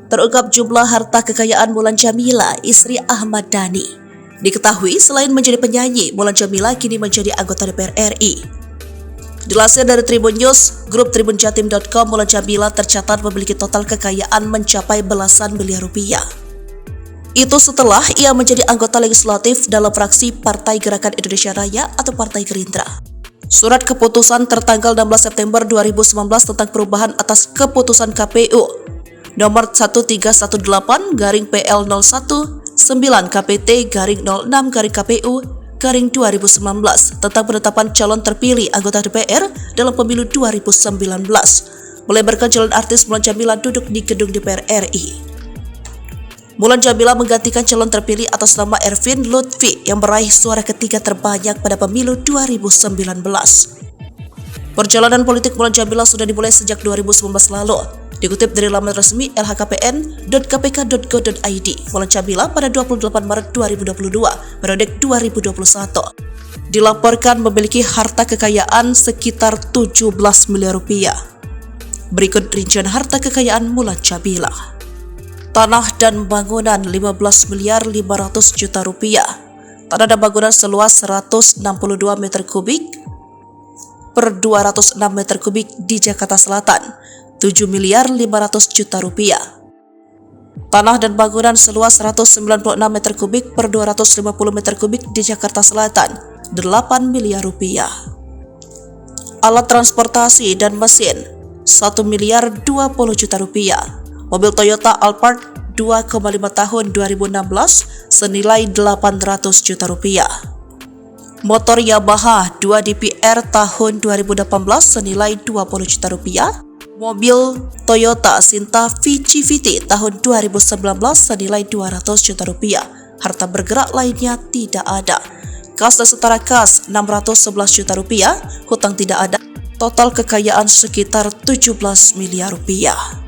terungkap jumlah harta kekayaan Mulan Jameela, istri Ahmad Dhani. Diketahui selain menjadi penyanyi, Mulan Jameela kini menjadi anggota DPR RI. Dilansir dari Tribun News, grup tribunjatim.com, Mulan Jameela tercatat memiliki total kekayaan mencapai belasan miliar rupiah. Itu setelah ia menjadi anggota legislatif dalam fraksi Partai Gerakan Indonesia Raya atau Partai Gerindra. Surat keputusan tertanggal 16 September 2019 tentang perubahan atas keputusan KPU nomor 1318-PL01-9/KPT-06-KPU-2019 tentang penetapan calon terpilih anggota DPR dalam pemilu 2019. Melebarkan jalan artis Mulan Jameela duduk di gedung DPR RI. Mulan Jameela menggantikan calon terpilih atas nama Ervin Lutfi yang meraih suara ketiga terbanyak pada pemilu 2019. Perjalanan politik Mulan Jameela sudah dimulai sejak 2019 lalu. Dikutip dari laman resmi lhkpn.kpk.go.id, Mulan Jameela pada 28 Maret 2022, periode 2021, dilaporkan memiliki harta kekayaan sekitar 17 miliar rupiah. Berikut rincian harta kekayaan Mulan Jameela. Tanah dan bangunan 15 miliar 500 juta rupiah. Tanah dan bangunan seluas 162 meter kubik per 206 meter kubik di Jakarta Selatan, 7 miliar 500 juta rupiah. Tanah dan bangunan seluas 196 meter kubik per 250 meter kubik di Jakarta Selatan, 8 miliar rupiah. Alat transportasi dan mesin, 1 miliar 20 juta rupiah. Mobil Toyota Alphard 2,5 tahun 2016 senilai 800 juta rupiah. Motor Yamaha 2 DPR tahun 2018 senilai 20 juta rupiah. Mobil Toyota Sinta VCVT tahun 2019 senilai 200 juta rupiah. Harta bergerak lainnya tidak ada. Kas dan setara kas 611 juta rupiah. Hutang tidak ada. Total kekayaan sekitar 17 miliar rupiah.